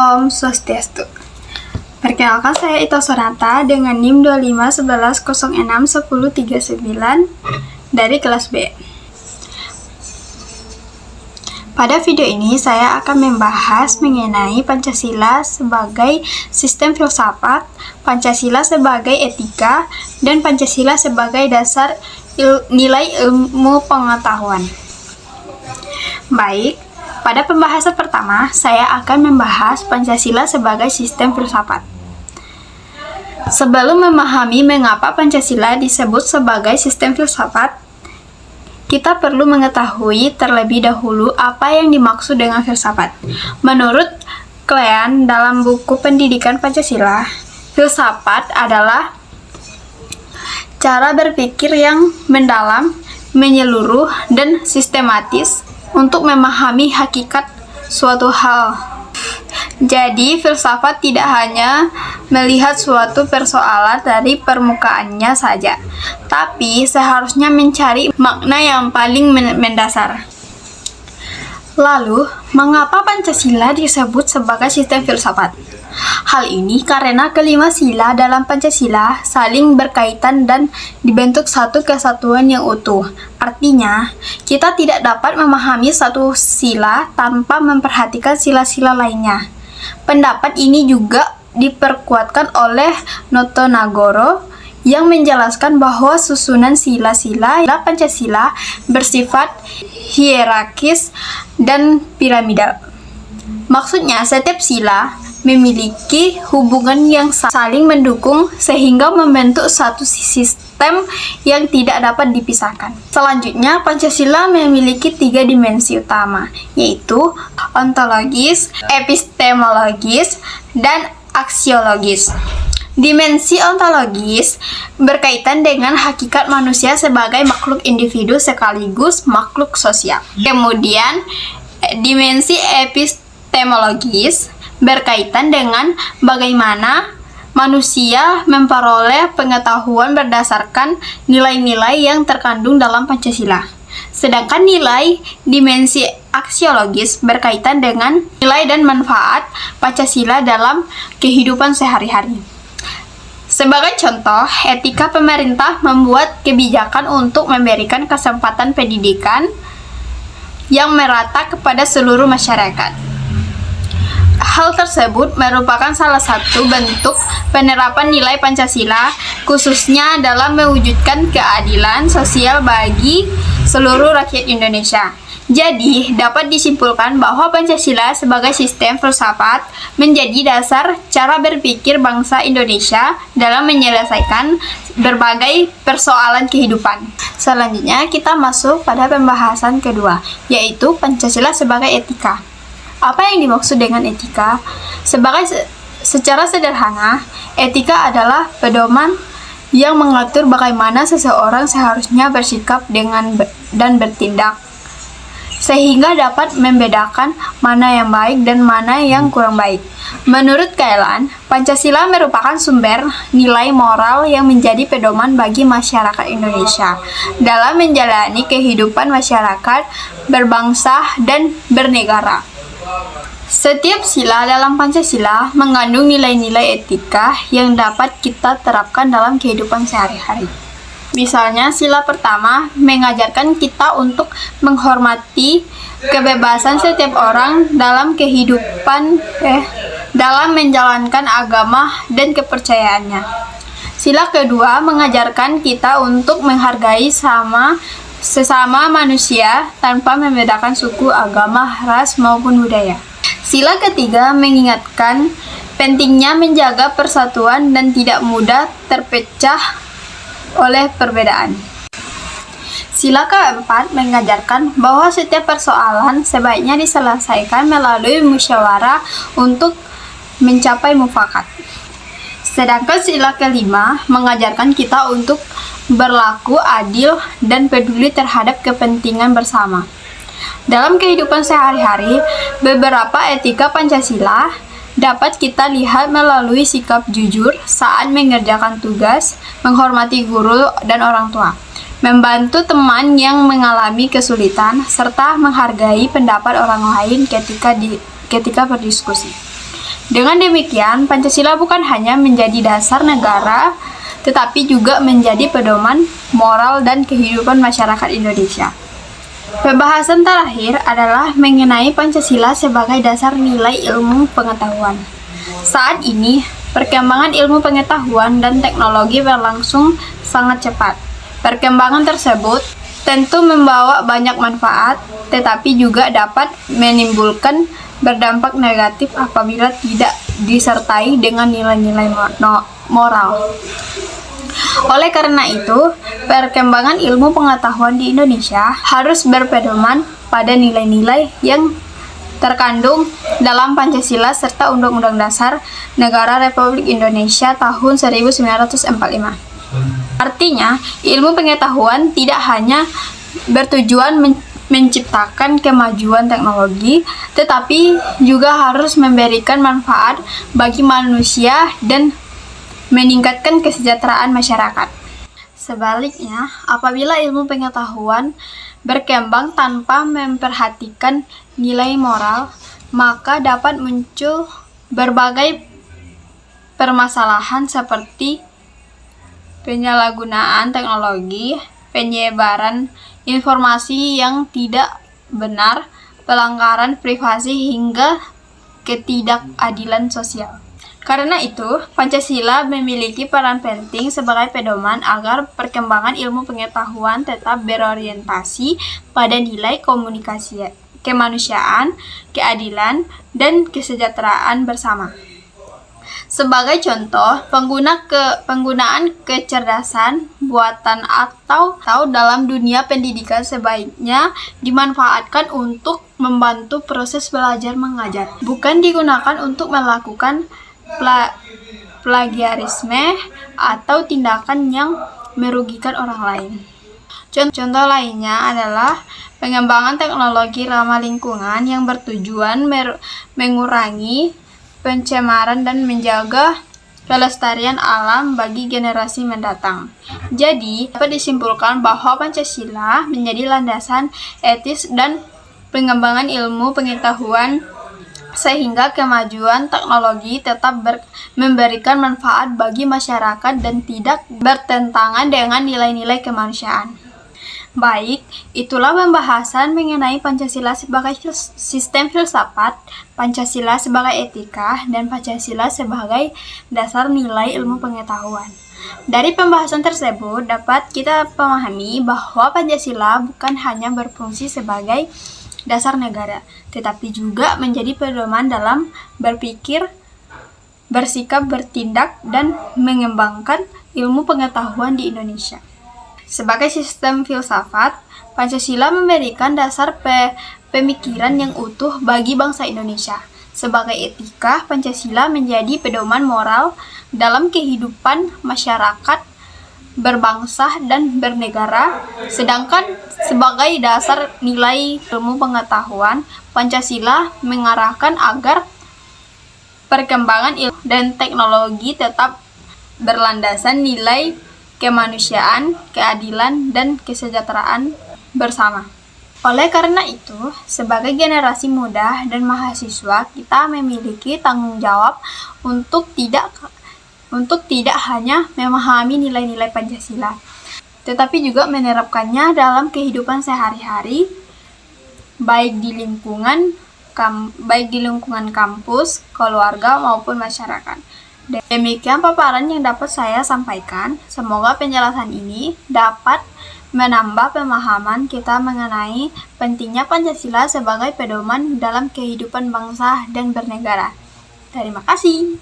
Om Swastiastu. Perkenalkan, saya Ita Sonata dengan NIM 2511061039 dari kelas B. Pada video ini saya akan membahas mengenai Pancasila sebagai sistem filsafat, Pancasila sebagai etika, dan Pancasila sebagai dasar nilai ilmu pengetahuan. Baik, pada pembahasan pertama saya akan membahas Pancasila sebagai sistem filsafat. Sebelum memahami mengapa Pancasila disebut sebagai sistem filsafat, kita perlu mengetahui terlebih dahulu apa yang dimaksud dengan filsafat. Menurut Klein dalam buku Pendidikan Pancasila, filsafat adalah cara berpikir yang mendalam, menyeluruh, dan sistematis untuk memahami hakikat suatu hal. Jadi, filsafat tidak hanya melihat suatu persoalan dari permukaannya saja, tapi seharusnya mencari makna yang paling mendasar. Lalu, mengapa Pancasila disebut sebagai sistem filsafat? Hal ini karena kelima sila dalam Pancasila saling berkaitan dan dibentuk satu kesatuan yang utuh. Artinya, kita tidak dapat memahami satu sila tanpa memperhatikan sila-sila lainnya. Pendapat ini juga diperkuatkan oleh Notonagoro yang menjelaskan bahwa susunan sila-sila Pancasila bersifat hierarkis dan piramidal. Maksudnya, setiap sila memiliki hubungan yang saling mendukung sehingga membentuk satu sistem yang tidak dapat dipisahkan. Selanjutnya, Pancasila memiliki 3 dimensi utama, yaitu ontologis, epistemologis, dan aksiologis. Dimensi ontologis berkaitan dengan hakikat manusia sebagai makhluk individu sekaligus makhluk sosial. Kemudian, dimensi epistemologis berkaitan dengan bagaimana manusia memperoleh pengetahuan berdasarkan nilai-nilai yang terkandung dalam Pancasila. Sedangkan dimensi aksiologis berkaitan dengan nilai dan manfaat Pancasila dalam kehidupan sehari-hari. Sebagai contoh, etika pemerintah membuat kebijakan untuk memberikan kesempatan pendidikan yang merata kepada seluruh masyarakat. Hal tersebut merupakan salah satu bentuk penerapan nilai Pancasila, khususnya dalam mewujudkan keadilan sosial bagi seluruh rakyat Indonesia. Jadi, dapat disimpulkan bahwa Pancasila sebagai sistem filsafat menjadi dasar cara berpikir bangsa Indonesia dalam menyelesaikan berbagai persoalan kehidupan. Selanjutnya, kita masuk pada pembahasan kedua, yaitu Pancasila sebagai etika. Apa yang dimaksud dengan etika? Secara sederhana, etika adalah pedoman yang mengatur bagaimana seseorang seharusnya bersikap dan bertindak, sehingga dapat membedakan mana yang baik dan mana yang kurang baik. Menurut Klein, Pancasila merupakan sumber nilai moral yang menjadi pedoman bagi masyarakat Indonesia dalam menjalani kehidupan masyarakat, berbangsa, dan bernegara. Setiap sila dalam Pancasila mengandung nilai-nilai etika yang dapat kita terapkan dalam kehidupan sehari-hari. Misalnya, sila pertama mengajarkan kita untuk menghormati kebebasan setiap orang dalam kehidupan, dalam menjalankan agama dan kepercayaannya. Sila kedua mengajarkan kita untuk menghargai sesama manusia tanpa membedakan suku, agama, ras, maupun budaya. Sila ketiga mengingatkan pentingnya menjaga persatuan dan tidak mudah terpecah oleh perbedaan. Sila keempat mengajarkan bahwa setiap persoalan sebaiknya diselesaikan melalui musyawarah untuk mencapai mufakat. Sedangkan sila kelima mengajarkan kita untuk berlaku adil dan peduli terhadap kepentingan bersama. Dalam kehidupan sehari-hari, beberapa etika Pancasila dapat kita lihat melalui sikap jujur saat mengerjakan tugas, menghormati guru dan orang tua, membantu teman yang mengalami kesulitan, serta menghargai pendapat orang lain ketika berdiskusi. Dengan demikian, Pancasila bukan hanya menjadi dasar negara, tetapi juga menjadi pedoman moral dan kehidupan masyarakat Indonesia. Pembahasan terakhir adalah mengenai Pancasila sebagai dasar nilai ilmu pengetahuan. Saat ini, perkembangan ilmu pengetahuan dan teknologi berlangsung sangat cepat. Perkembangan tersebut tentu membawa banyak manfaat, tetapi juga dapat menimbulkan berdampak negatif apabila tidak disertai dengan nilai-nilai moral. Oleh karena itu, perkembangan ilmu pengetahuan di Indonesia harus berpedoman pada nilai-nilai yang terkandung dalam Pancasila serta Undang-Undang Dasar Negara Republik Indonesia tahun 1945. Artinya, ilmu pengetahuan tidak hanya bertujuan menciptakan kemajuan teknologi, tetapi juga harus memberikan manfaat bagi manusia dan meningkatkan kesejahteraan masyarakat. Sebaliknya, apabila ilmu pengetahuan berkembang tanpa memperhatikan nilai moral, maka dapat muncul berbagai permasalahan seperti penyalahgunaan teknologi, penyebaran informasi yang tidak benar, pelanggaran privasi, hingga ketidakadilan sosial. Karena itu, Pancasila memiliki peran penting sebagai pedoman agar perkembangan ilmu pengetahuan tetap berorientasi pada nilai komunikasi, kemanusiaan, keadilan, dan kesejahteraan bersama. Sebagai contoh, penggunaan kecerdasan buatan atau dalam dunia pendidikan sebaiknya dimanfaatkan untuk membantu proses belajar mengajar, bukan digunakan untuk melakukan plagiarisme atau tindakan yang merugikan orang lain. Contoh lainnya adalah pengembangan teknologi ramah lingkungan yang bertujuan mengurangi pencemaran dan menjaga kelestarian alam bagi generasi mendatang. Jadi, dapat disimpulkan bahwa Pancasila menjadi landasan etis dan pengembangan ilmu pengetahuan sehingga kemajuan teknologi tetap memberikan manfaat bagi masyarakat dan tidak bertentangan dengan nilai-nilai kemanusiaan. Baik, itulah pembahasan mengenai Pancasila sebagai sistem filsafat, Pancasila sebagai etika, dan Pancasila sebagai dasar nilai ilmu pengetahuan. Dari pembahasan tersebut dapat kita pahami bahwa Pancasila bukan hanya berfungsi sebagai dasar negara, tetapi juga menjadi pedoman dalam berpikir, bersikap, bertindak, dan mengembangkan ilmu pengetahuan di Indonesia. Sebagai sistem filsafat, Pancasila memberikan dasar pemikiran yang utuh bagi bangsa Indonesia. Sebagai etika, Pancasila menjadi pedoman moral dalam kehidupan masyarakat berbangsa dan bernegara. Sedangkan sebagai dasar nilai ilmu pengetahuan, Pancasila mengarahkan agar perkembangan ilmu dan teknologi tetap berlandasan nilai kemanusiaan, keadilan, dan kesejahteraan bersama. Oleh karena itu, sebagai generasi muda dan mahasiswa, kita memiliki tanggung jawab untuk tidak hanya memahami nilai-nilai Pancasila, tetapi juga menerapkannya dalam kehidupan sehari-hari, baik di lingkungan kampus, keluarga, maupun masyarakat. Demikian paparan yang dapat saya sampaikan. Semoga penjelasan ini dapat menambah pemahaman kita mengenai pentingnya Pancasila sebagai pedoman dalam kehidupan bangsa dan bernegara. Terima kasih.